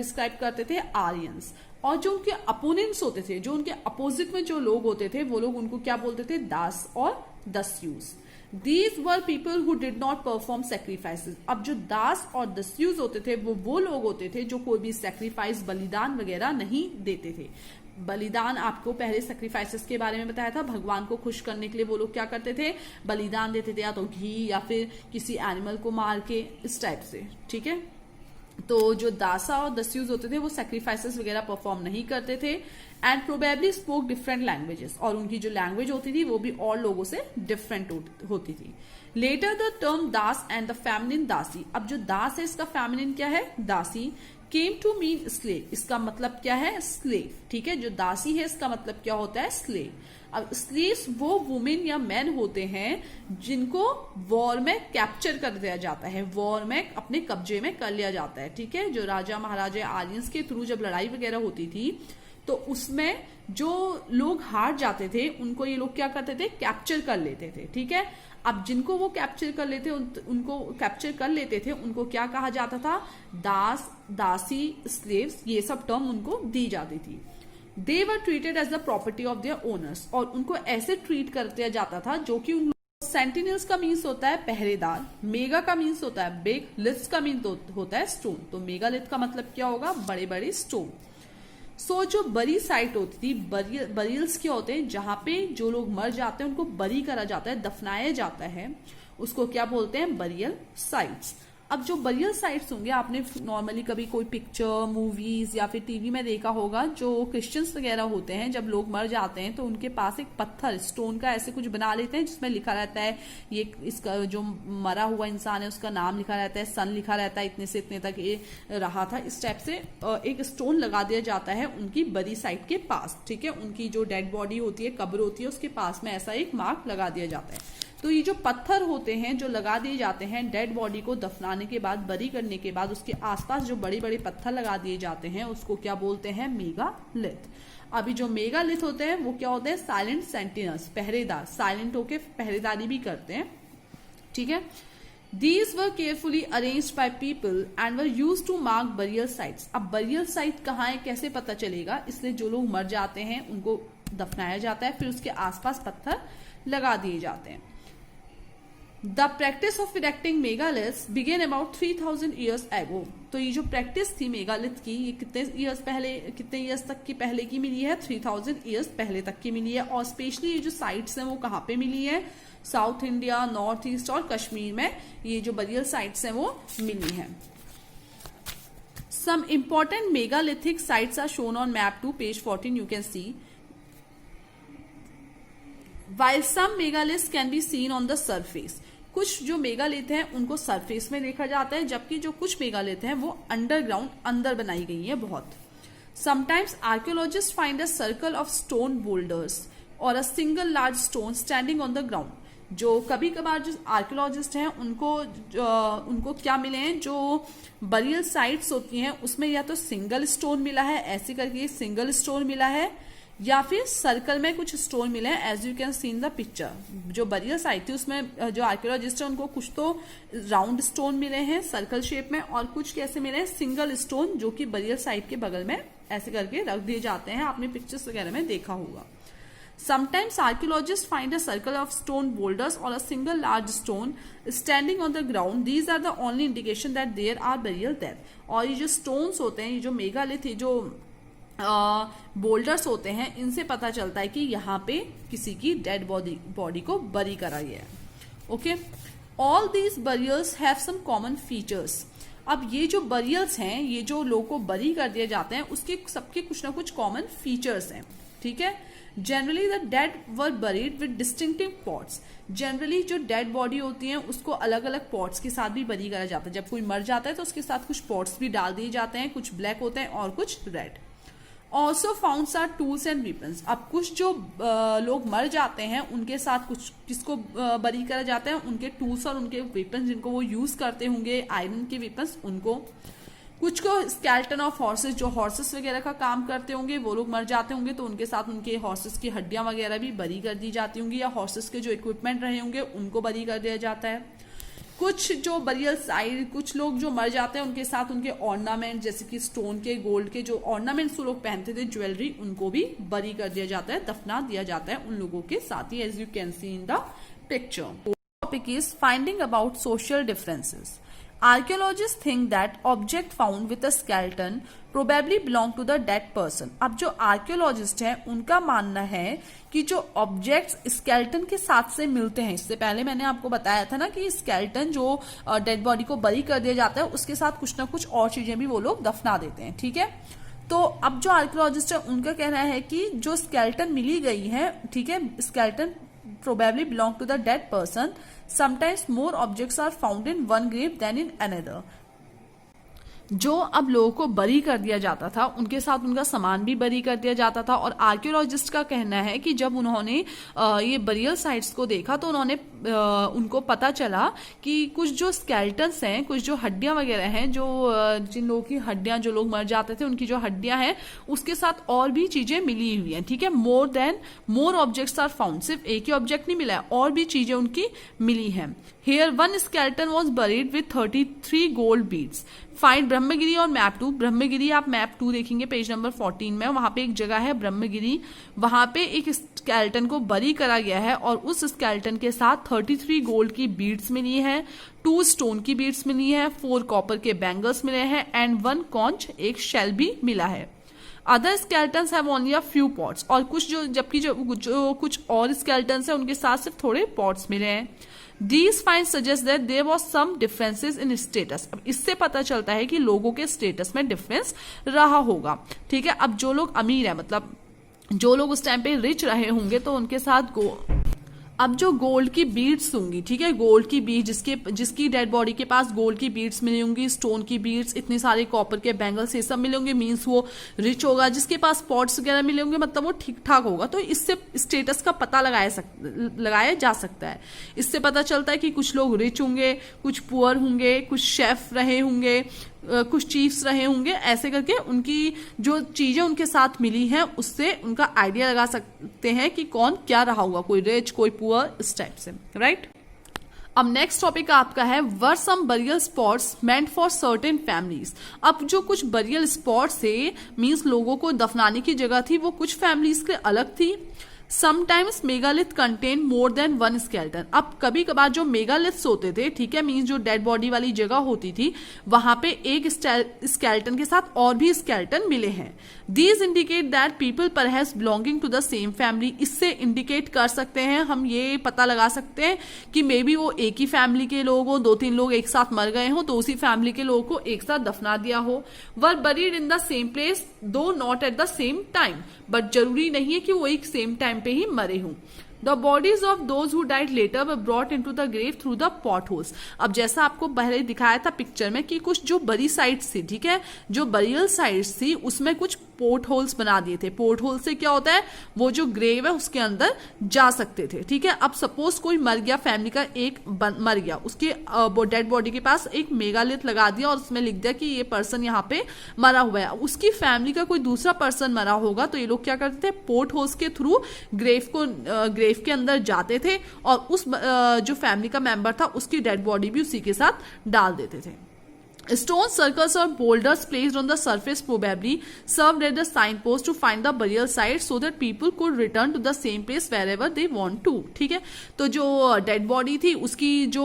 Describe करते थे Aryans, और जो उनके अपोनेंट्स होते थे, जो उनके अपोजिट में जो लोग होते थे, वो लोग उनको क्या बोलते थे, दास और दस्युस। These were people who did not perform sacrifices। अब जो दास और दस्युस होते थे वो लोग होते थे जो कोई भी सेक्रीफाइस, बलिदान वगैरह नहीं देते थे। बलिदान आपको पहले सेक्रीफाइसेस के बारे में बताया था, भगवान को खुश करने के लिए वो लोग क्या करते थे, बलिदान देते थे, या तो घी या फिर किसी एनिमल को मार के, इस टाइप से, ठीक है। तो जो दासा और दस्यूज होते थे वो सेक्रीफाइसेस वगैरह परफॉर्म नहीं करते थे, and probably spoke different languages, और उनकी जो लैंग्वेज होती थी वो भी और लोगों से डिफरेंट होती थी। Later the term dasa and the feminine dasi, अब जो दास है इसका फेमिनिन क्या है, दासी, केम टू मीन स्लेव, इसका मतलब क्या है, स्लेव, ठीक है। जो दासी है इसका मतलब क्या होता है, स्लेव। अब स्लेव्स वो वुमेन या मैन होते हैं जिनको वॉर में कैप्चर कर दिया जाता है, वॉर में अपने कब्जे में कर लिया जाता है, ठीक है। जो राजा महाराजा आर्यंस के थ्रू जब लड़ाई वगैरह होती थी तो उसमें जो लोग हार जाते थे उनको ये लोग क्या करते थे, कैप्चर कर लेते थे, ठीक है। अब जिनको वो कैप्चर कर लेते उनको कैप्चर कर लेते थे उनको क्या कहा जाता था, दास, दासी, स्लेव्स, ये सब टर्म उनको दी जाती थी। They were treated as the property of their owners, और उनको ऐसे ट्रीट कर दिया जाता था जो कि उन सेंटिनल्स का मीन्स होता है पहरेदार, मेगा का मीन्स होता है बिग, लिथ्स का मीन्स होता है स्टोन। तो मेगालिथ का मतलब क्या होगा, बड़े बड़े स्टोन। सो जो बरी साइट होती थी, बरियल्स क्या होते हैं, जहां पे जो लोग मर जाते हैं उनको बरी करा जाता है, दफनाया जाता है, उसको क्या बोलते हैं, बरियल साइट्स। अब जो बरियल साइट्स होंगे, आपने नॉर्मली कभी कोई पिक्चर, मूवीज या फिर टीवी में देखा होगा, जो क्रिश्चियंस वगैरह होते हैं जब लोग मर जाते हैं तो उनके पास एक पत्थर, स्टोन का ऐसे कुछ बना लेते हैं जिसमें लिखा रहता है, ये इसका जो मरा हुआ इंसान है उसका नाम लिखा रहता है, सन लिखा रहता है, इतने से इतने तक ये रहा था, इस टाइप से एक स्टोन लगा दिया जाता है उनकी बरी साइट के पास, ठीक है। उनकी जो डेड बॉडी होती है, कब्र होती है, उसके पास में ऐसा एक मार्क लगा दिया जाता है। तो ये जो पत्थर होते हैं जो लगा दिए जाते हैं डेड बॉडी को दफनाने के बाद, बरी करने के बाद, उसके आसपास जो बड़े बड़े पत्थर लगा दिए जाते हैं उसको क्या बोलते हैं, मेगालिथ। अभी जो मेगालिथ होते हैं वो क्या होते हैं, साइलेंट सेंटिनल्स, पहरेदार, साइलेंट होके पहरेदारी भी करते हैं, ठीक है। These were carefully arranged by people and were used to mark burial sites। अब burial site कहाँ है, कैसे पता चलेगा, इसलिए जो लोग मर जाते हैं उनको दफनाया जाता है, फिर उसके आसपास पत्थर लगा दिए जाते हैं। The practice of erecting megaliths began about 3000 years ago। तो ये जो प्रैक्टिस थी मेगालिथ की, ये कितने ईयर्स तक की पहले की मिली है, 3000 ईयर्स पहले तक की मिली है। और स्पेशली ये जो साइट्स हैं वो कहाँ पे मिली है, साउथ इंडिया, नॉर्थ ईस्ट और कश्मीर में ये जो बरियल साइट्स हैं वो मिली हैं। Some important megalithic sites are shown on map 2 page 14 you can see, while some megaliths can be seen on the surface। कुछ जो मेगालिथ हैं उनको सरफेस में देखा जाता है, जबकि जो कुछ मेगालिथ हैं वो अंडरग्राउंड, अंदर बनाई गई है बहुत। Sometimes archaeologist find a circle of stone boulders और a single large stone standing on the ground. जो कभी कभार जो आर्कियोलॉजिस्ट हैं उनको क्या मिले हैं, जो बरियल साइट्स होती हैं उसमें या तो सिंगल स्टोन मिला है, ऐसे करके सिंगल स्टोन मिला है, या फिर सर्कल में कुछ स्टोन मिले हैं, as you can see in the picture. जो बरियल साइट थी उसमें जो आर्कियोलॉजिस्ट है उनको कुछ तो राउंड स्टोन मिले हैं सर्कल शेप में, और कुछ कैसे मिले हैं, सिंगल स्टोन, जो कि बरियल साइट के बगल में ऐसे करके रख दिए जाते हैं, आपने पिक्चर्स वगैरह में देखा होगा। Sometimes archaeologists find a circle of stone boulders or a single large stone standing on the ground. These are the only indication that there are burial there। और ये जो stones होते हैं, ये जो मेगालिथ, ये जो बोल्डर्स होते हैं, इनसे पता चलता है कि यहाँ पे किसी की डेड बॉडी को बरी करा गया है। Okay, all these burials have some common features. अब ये जो बरियल्स हैं, ये जो लोगों को बरी कर दिए जाते हैं, उसके सबके कुछ ना कुछ कॉमन फीचर्स हैं, ठीक है। Generally the dead were buried with distinctive pots. Generally जो डेड बॉडी होती है उसको अलग अलग पॉट्स के साथ भी बरी करा जाता है। जब कोई मर जाता है तो उसके साथ कुछ पॉट्स भी डाल दिए जाते हैं, कुछ ब्लैक होते हैं और कुछ red. Also founds are tools and weapons. अब कुछ जो लोग मर जाते हैं उनके साथ कुछ किसको बरी करा जाता है, उनके टूल्स और उनके वेपन्स जिनको वो यूज करते होंगे, आयरन के वेपन्स, उनको। कुछ को स्केलेटन ऑफ हॉर्सेस, जो हॉर्सेस वगैरह का काम करते होंगे, वो लोग मर जाते होंगे तो उनके साथ उनके हॉर्सेस की हड्डियां वगैरह भी बरी कर दी जाती होंगी, या हॉर्सेस के जो इक्विपमेंट रहे होंगे उनको बरी कर दिया जाता है। कुछ जो बरियल साइट, कुछ लोग जो मर जाते हैं उनके साथ उनके ऑर्नामेंट जैसे कि स्टोन के, गोल्ड के जो ऑर्नामेंट्स वो लोग पहनते थे, ज्वेलरी, उनको भी बरी कर दिया जाता है, दफना दिया जाता है उन लोगों के साथ ही, as you can see in the picture. Topic is finding about social differences. Archaeologists think that object found with a skeleton probably belong to the dead person. अब जो आर्कियोलॉजिस्ट हैं उनका मानना है कि जो ऑब्जेक्ट्स स्केलेटन के साथ से मिलते हैं, इससे पहले मैंने आपको बताया था ना कि स्केलेटन जो डेड बॉडी को बरी कर दिया जाता है उसके साथ कुछ ना कुछ और चीजें भी वो लोग दफना देते हैं. ठीक है, तो अब जो आर्कियोलॉजिस्ट है उनका कहना है कि जो स्केलेटन मिली गई है, ठीक है, skeleton probably belong to the dead person. Sometimes more objects are found in one grave than in another. जो अब लोगों को बरी कर दिया जाता था उनके साथ उनका सामान भी बरी कर दिया जाता था. और आर्कियोलॉजिस्ट का कहना है कि जब उन्होंने ये बरियल साइट्स को देखा तो उन्होंने उनको पता चला कि कुछ जो स्केलेटन्स हैं, कुछ जो हड्डियां वगैरह हैं, जो जिन लोगों की हड्डियां, जो लोग मर जाते थे उनकी जो हड्डियां हैं उसके साथ और भी चीजें मिली हुई हैं. ठीक है, मोर ऑब्जेक्ट्स आर फाउंड. सिर्फ एक ही ऑब्जेक्ट नहीं मिला है, और भी चीजें उनकी मिली हैं. Here one skeleton was buried with 33 gold beads. Find Brahmagiri और मैप 2. ब्रह्मगिरी आप मैप 2 देखेंगे पेज नंबर 14 में, वहां पे एक जगह है ब्रह्मगिरी, वहां पे एक स्केलेटन को बरी करा गया है और उस स्केलेटन के साथ 33 गोल्ड की बीड्स मिली है, 2 स्टोन की बीड्स मिली है, 4 कॉपर के बैंगल्स मिले हैं एंड 1 कॉन्च, एक शेल भी मिला है. Other skeletons have only a few pots. और कुछ जबकि जो कुछ और स्केलेटन्स है उनके साथ सिर्फ थोड़े पॉट्स मिले हैं. These finds suggest that there was some differences in status. अब इससे पता चलता है कि लोगों के स्टेटस में डिफरेंस रहा होगा. ठीक है, अब जो लोग अमीर है, मतलब जो लोग उस टाइम पे रिच रहे होंगे तो उनके साथ अब जो गोल्ड की बीड्स होंगी, ठीक है, गोल्ड की बीड जिसकी डेड बॉडी के पास गोल्ड की बीड्स मिली होंगी, स्टोन की बीड्स, इतने सारे कॉपर के बैंगल्स, ये सब मिले होंगे, मीन्स वो रिच होगा. जिसके पास पॉट्स वगैरह मिले होंगे मतलब वो ठीक ठाक होगा. तो इससे स्टेटस का पता लगाया जा सकता है. इससे पता चलता है कि कुछ लोग रिच होंगे, कुछ पुअर होंगे, कुछ शेफ रहे होंगे, कुछ चीफ्स रहे होंगे. ऐसे करके उनकी जो चीजें उनके साथ मिली हैं उससे उनका आइडिया लगा सकते हैं कि कौन क्या रहा होगा, कोई रिच, कोई पुअर, इस टाइप से. राइट, अब नेक्स्ट टॉपिक आपका है were some burial spots meant for certain families. अब जो कुछ बरियल स्पॉट्स थे, मीन्स लोगों को दफनाने की जगह थी, वो कुछ फैमिलीज के अलग थी. Sometimes megalith contain more than 1 skeleton. अब कभी कभार जो मेगालिथ्स होते थे, ठीक है, मीन्स जो डेड बॉडी वाली जगह होती थी वहां पे एक स्केलेटन के साथ और भी स्केलेटन मिले हैं. These indicate that people perhaps belonging to the same family. इससे इंडिकेट कर सकते हैं, हम ये पता लगा सकते हैं कि मे बी वो एक ही फैमिली के लोग हो, 2-3 लोग एक साथ मर गए हो तो उसी फैमिली के लोगों को एक साथ दफना दिया हो. Were buried in the same place though not at the same time. But जरूरी नहीं है कि वो एक सेम टाइम पे ही मरे हों. The bodies of those who died later were brought into the grave through the potholes. अब जैसा आपको पहले दिखाया था पिक्चर में कि कुछ जो बरी साइट्स थी, ठीक है, जो बरियल साइट्स थी उसमें कुछ पोर्ट होल्स बना दिए थे. पोर्ट होल से क्या होता है, वो जो ग्रेव है उसके अंदर जा सकते थे. ठीक है, अब सपोज कोई मर गया, फैमिली का एक मर गया, उसके डेड बॉडी के पास एक मेगालिथ लगा दिया और उसमें लिख दिया कि ये पर्सन यहाँ पे मरा हुआ है. उसकी फैमिली का कोई दूसरा पर्सन मरा होगा तो ये लोग क्या करते थे, पोर्ट होल्स के थ्रू ग्रेव के अंदर जाते थे और उस जो फैमिली का मेंबर था उसकी डेड बॉडी भी उसी के साथ डाल देते थे. Stone circles or boulders placed on the surface probably served as a signpost to find the burial site so that people could return to the same place wherever they want to. ठीक है, तो जो dead body थी उसकी जो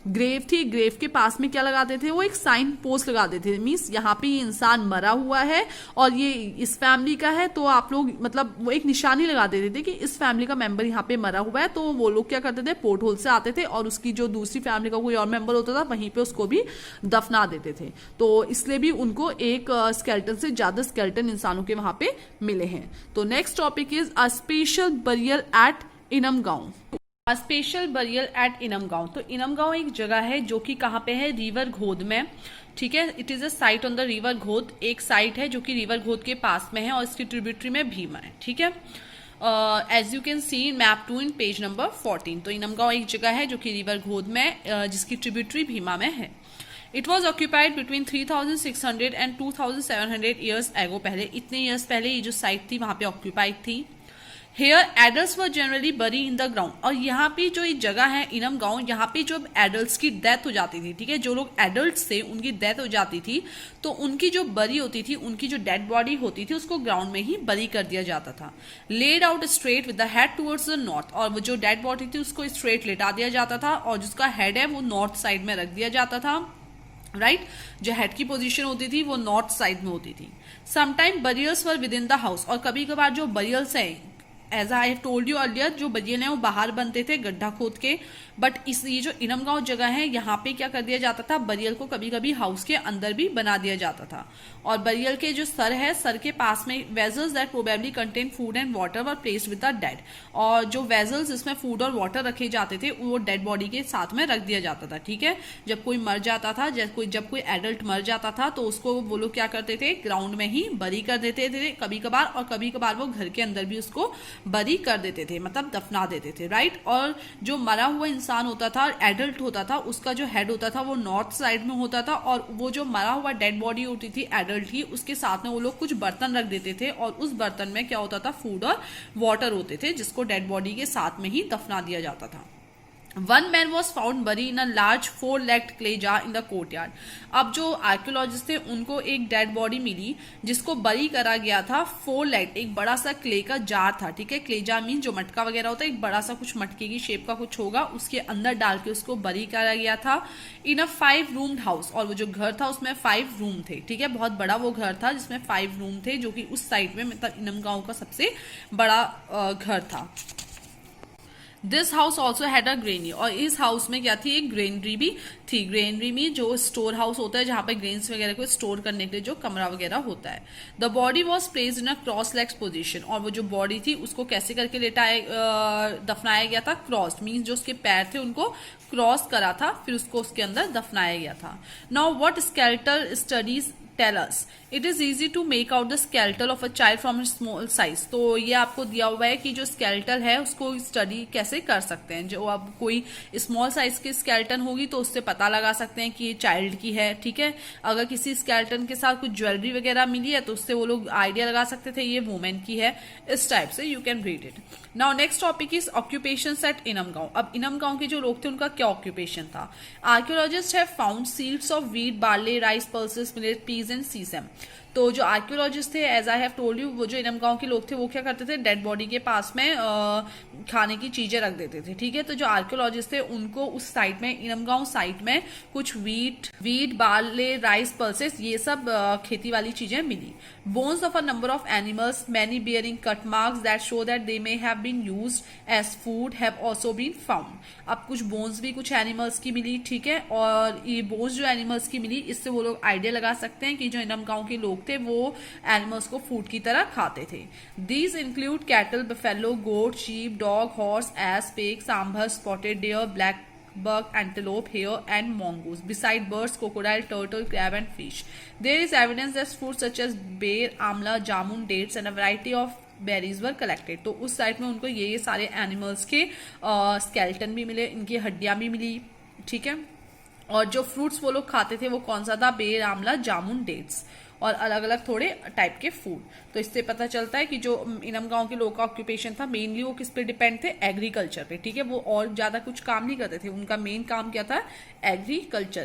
grave थी, grave के पास में क्या लगाते थे, वो एक साइन पोस्ट लगा देते थे. मीन्स यहाँ पे ये इंसान मरा हुआ है और ये इस फैमिली का है, तो आप लोग मतलब वो एक निशानी लगा देते थे कि इस फैमिली का मेंबर यहाँ पे मरा हुआ है. तो वो लोग क्या करते थे, पोर्ट होल से आते थे और उसकी जो दूसरी फैमिली का कोई और मेंबर होता था वहीं पे उसको भी दफना देते थे. तो इसलिए भी उनको एक स्केलेटन से ज्यादा स्केलेटन इंसानों के वहां पे मिले हैं. तो next topic is a special burial at Inamgaon. A special burial at Inamgaon. तो इनमगांव एक जगह है जो कि कहाँ पे है, रिवर घोद में. ठीक है, it is a site on the river Ghod. एक साइट है जो कि रिवर घोद के पास में है और इसकी ट्रिब्यूटरी में भीमा है. ठीक है, as you can see in map 2 in page number 14. तो इनमगांव एक जगह है जो कि रिवर घोद में जिसकी ट्रिब्यूटरी भीमा में है. It was occupied between 3600 and 2700 years ago. पहले इतने years पहले ये जो साइट थी वहां पे ऑक्यूपाइड थी. हेयर एडल्ट्स वर जनरली बरी इन द ग्राउंड, और यहाँ पे जो ये जगह है इनम गांव, यहाँ पे जो एडल्ट्स की डेथ हो जाती थी, ठीक है, जो लोग एडल्ट्स थे उनकी डेथ हो जाती थी, तो उनकी जो बरी होती थी, उनकी जो डेड बॉडी होती थी उसको ग्राउंड में ही बरी कर दिया जाता था। Laid out straight with the head towards the north, और वो जो डेड बॉडी थी उसको स्ट्रेट लेटा दिया जाता था और जिसका हेड है वो नॉर्थ साइड में रख दिया जाता था, राइट जो हेड की पोजीशन होती थी वो नॉर्थ साइड में होती थी। Sometime burials were within the house, और कभी कभार जो बरियल्स है, as I have told you earlier, जो बरियल है वो बाहर बनते थे गड्ढा खोद के, बट इस ये जो इनम गांव जगह है यहाँ पे क्या कर दिया जाता था, बरियल को कभी कभी हाउस के अंदर भी बना दिया जाता था। और बरियल के जो सर है, सर के पास में vessels that probably contain food and water were placed with the dead, और जो वेजल्स जिसमें फूड और वाटर रखे जाते थे वो डेड बॉडी के साथ में रख दिया जाता था, ठीक है। जब कोई मर जाता था, जब कोई एडल्ट मर जाता था तो उसको वो लोग क्या करते थे, ग्राउंड में ही बरी कर देते थे कभी कभार, और कभी कभार वो घर के अंदर भी उसको बरी कर देते थे, मतलब दफना देते थे, राइट। और जो मरा हुआ इंसान होता था, एडल्ट होता था, उसका जो हेड होता था वो नॉर्थ साइड में होता था, और वो जो मरा हुआ डेड बॉडी होती थी एडल्ट की, उसके साथ में वो लोग कुछ बर्तन रख देते थे, और उस बर्तन में क्या होता था, फूड और वाटर होते थे, जिसको डेड बॉडी के साथ में ही दफना दिया जाता था। One man was found buried in a large 4-legged clay jar in the courtyard. अब जो आर्कियोलॉजिस्ट थे उनको एक डेड बॉडी मिली जिसको बरी करा गया था 4-legged, एक बड़ा सा क्ले का जार था, ठीक है। क्ले जार मीन जो मटका वगैरह होता है, एक बड़ा सा कुछ मटके की शेप का कुछ होगा, उसके अंदर डाल के उसको बरी करा गया था इन अ 5-roomed हाउस, और वो जो घर था उसमें 5 रूम थे, ठीक है। बहुत बड़ा वो घर था जिसमें 5 रूम थे, जो कि उस साइड में मतलब इनम गांव का सबसे बड़ा घर था। This house also had a granary, और इस हाउस में क्या थी, एक ग्रेनरी भी थी। ग्रेनरी में जो स्टोर हाउस होता है जहां पे ग्रेन्स वगैरह को स्टोर करने के लिए जो कमरा वगैरह होता है। The body was placed in a cross legs position, और वो जो बॉडी थी उसको कैसे करके दफनाया गया था, क्रॉस मीन्स जो उसके पैर थे उनको क्रॉस करा था, फिर उसको उसके अंदर दफनाया गया था। Now what skeletal studies tell us, it is easy to make out the skeletal of a child from small size. तो ये आपको दिया हुआ है कि जो स्केलेटल है उसको स्टडी कैसे कर सकते हैं। जो अब कोई स्मॉल साइज की स्केलेटन होगी तो उससे पता लगा सकते हैं कि ये चाइल्ड की है, ठीक है। अगर किसी स्केलेटन के साथ कुछ ज्वेलरी वगैरह मिली है तो उससे वो लोग आइडिया लगा सकते थे ये वुमेन की है, इस टाइप से you can read it. Now next topic is occupation at Inamgaon. अब इनम गांव के जो लोग थे उनका क्या ऑक्यूपेशन था। Archaeologist have found seeds of wheat, barley, rice, pulses, millet, peas and sesame. तो जो आर्कियोलॉजिस्ट थे, as I have told you, वो जो इनम गांव के लोग थे वो क्या करते थे, डेड बॉडी के पास में खाने की चीजें रख देते थे, ठीक है। तो जो आर्कियोलॉजिस्ट थे उनको उस साइड में, इनम गांव साइड में कुछ वीट, बार्ले, राइस, पल्सेस, ये सब खेती वाली चीजें मिली। Bones of a number of animals, many bearing cut marks that show that they may have been used as food, have also been found. अब कुछ बोन्स भी कुछ एनिमल्स की मिली, ठीक है। और ये बोन्स जो एनिमल्स की मिली, इससे वो लोग आइडिया लगा सकते हैं कि जो इनम गांव के लोग थे वो एनिमल्स को फूड की तरह खाते थे। These include cattle, buffalo, goat, sheep, dog, horse, ass, pig, sambar, spotted deer, black buck, antelope, hare, and mongoose. Beside birds, crocodile, turtle, crab, and fish. There is evidence that fruits such as bear, amla, jamun, dates, and a variety of berries were collected. तो उस side में उनको ये सारे animals के skeleton भी मिले, इनकी हड्डियां भी मिली, ठीक है। और जो फ्रूट्स वो लोग खाते थे वो कौन सा था, बेर, आमला, जामुन, डेट्स, और अलग अलग थोड़े टाइप के फूड। तो इससे पता चलता है कि जो इनम गांव के लोगों का ऑक्यूपेशन था, मेनली वो किस पे डिपेंड थे, एग्रीकल्चर पे, ठीक है। वो और ज्यादा कुछ काम नहीं करते थे, उनका मेन काम क्या था, एग्रीकल्चर।